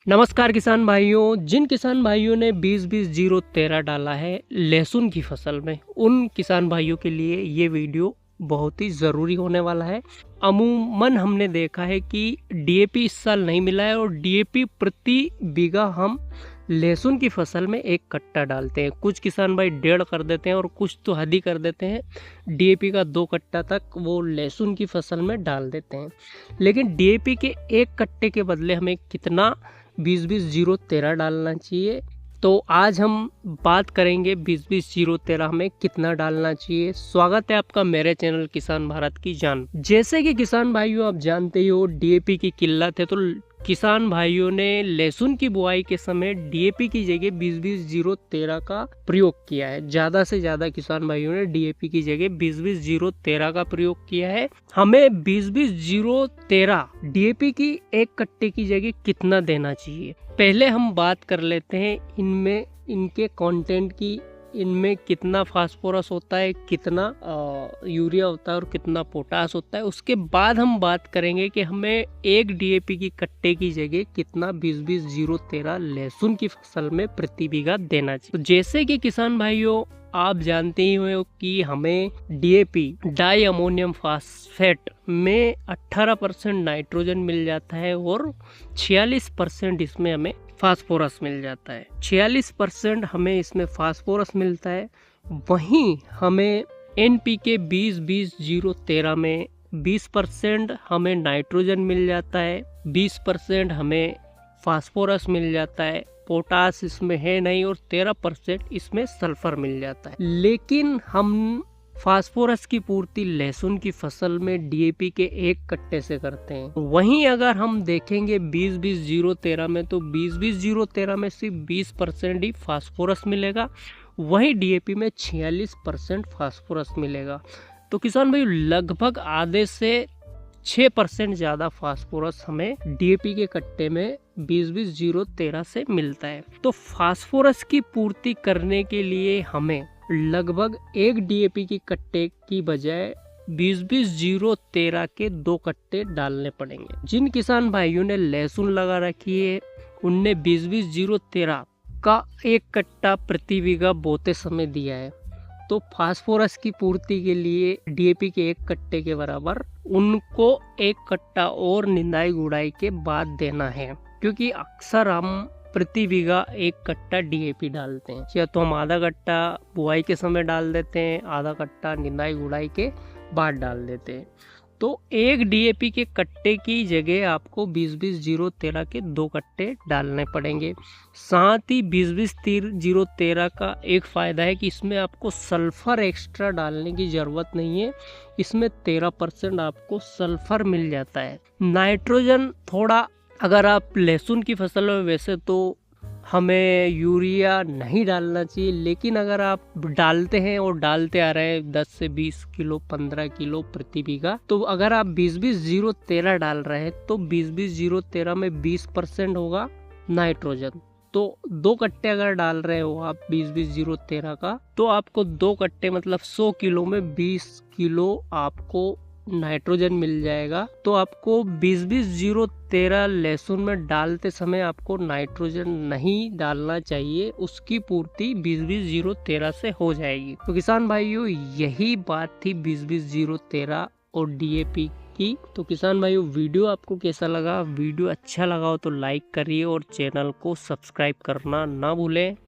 नमस्कार किसान भाइयों। जिन किसान भाइयों ने 20-20-0-13 डाला है लहसुन की फसल में, उन किसान भाइयों के लिए ये वीडियो बहुत ही ज़रूरी होने वाला है। अमूमन हमने देखा है कि डीएपी इस साल नहीं मिला है और डीएपी प्रति बीघा हम लहसुन की फसल में 1 कट्टा डालते हैं। कुछ किसान भाई 1.5 कर देते हैं और कुछ तो हद ही कर देते हैं, डीएपी का 2 कट्टा तक वो लहसुन की फसल में डाल देते हैं। लेकिन डीएपी के 1 कट्टे के बदले हमें कितना 20-20-0-13 डालना चाहिए, तो आज हम बात करेंगे 20-20-0-13 हमें कितना डालना चाहिए। स्वागत है आपका मेरे चैनल किसान भारत की जान। जैसे कि किसान भाइयों आप जानते ही हो डीएपी की किल्लत है, तो किसान भाइयों ने लहसुन की बुआई के समय डीएपी की जगह 20-20-0-13 का प्रयोग किया है। ज्यादा से ज्यादा किसान भाइयों ने डीएपी की जगह 20-20-0-13 का प्रयोग किया है। हमें 20-20-0-13 डीएपी की 1 कट्टे की जगह कितना देना चाहिए, पहले हम बात कर लेते हैं इनमें इनके कंटेंट की। इनमें कितना फास्फोरस होता है, कितना यूरिया होता है और कितना पोटास होता है। उसके बाद हम बात करेंगे कि हमें 1 डीएपी की कट्टे की जगह कितना 20-20-0-13 लहसुन की फसल में प्रति बीघा देना चाहिए। तो जैसे कि किसान भाइयों आप जानते ही हो कि हमें डीएपी डाई अमोनियम फास्फेट में 18% नाइट्रोजन मिल जाता है और 46% इसमें हमें फास्फोरस मिल जाता है। 46% हमें इसमें फास्फोरस मिलता है। वहीं हमें एनपीके 20-20-0-13 में 20% हमें नाइट्रोजन मिल जाता है, 20% हमें फास्फोरस मिल जाता है, पोटास इसमें है नहीं और 13% इसमें सल्फर मिल जाता है। लेकिन हम फास्फोरस की पूर्ति लहसुन की फसल में डीएपी के 1 कट्टे से करते हैं। वहीं अगर हम देखेंगे 20-20-0-13 में, तो 20-20-0-13 में सिर्फ 20% ही फास्फोरस मिलेगा, वहीं डीएपी में 46% फास्फोरस मिलेगा। तो किसान भाई लगभग आधे से 6% ज़्यादा फास्फोरस हमें डीएपी के कट्टे में 20-20-0-13 से मिलता है। तो फास्फोरस की पूर्ति करने के लिए हमें लगभग 1 डीएपी की कट्टे की बजाय 20-20-0-13 के 2 कट्टे डालने पड़ेंगे। जिन किसान भाइयों ने लहसुन लगा रखी है उनने 20-20-0-13 का 1 कट्टा प्रति बीघा बोते समय दिया है, तो फास्फोरस की पूर्ति के लिए डीएपी के 1 कट्टे के बराबर उनको 1 कट्टा और निंदाई गुड़ाई के बाद देना है। क्योंकि अक्सर हम प्रति बीघा 1 कट्टा डीएपी डालते हैं, या तो हम आधा कट्टा बुआई के समय डाल देते हैं, आधा कट्टा निंदाई गुड़ाई के बाद डाल देते हैं। तो 1 डीएपी के कट्टे की जगह आपको 20-20-0-13 के 2 कट्टे डालने पड़ेंगे। साथ ही 20-20-0-13 का एक फ़ायदा है कि इसमें आपको सल्फर एक्स्ट्रा डालने की ज़रूरत नहीं है, इसमें 13% आपको सल्फर मिल जाता है। नाइट्रोजन थोड़ा, अगर आप लहसुन की फसल में, वैसे तो हमें यूरिया नहीं डालना चाहिए, लेकिन अगर आप डालते हैं और डालते आ रहे हैं 10 से 20 किलो 15 किलो प्रति बीघा, तो अगर आप 20-20-0-13 डाल रहे हैं तो 20-20-0-13 में 20% होगा नाइट्रोजन। तो 2 कट्टे अगर डाल रहे हो आप 20-20-0-13 का, तो आपको 2 कट्टे मतलब 100 किलो में 20 किलो आपको नाइट्रोजन मिल जाएगा। तो आपको 20-20-0-13 लहसुन में डालते समय आपको नाइट्रोजन नहीं डालना चाहिए, उसकी पूर्ति 20-20-0-13 से हो जाएगी। तो किसान भाइयों यही बात थी 20-20-0-13 और डीएपी की। तो किसान भाइयों वीडियो आपको कैसा लगा? वीडियो अच्छा लगा हो तो लाइक करिए और चैनल को सब्सक्राइब करना ना भूलें।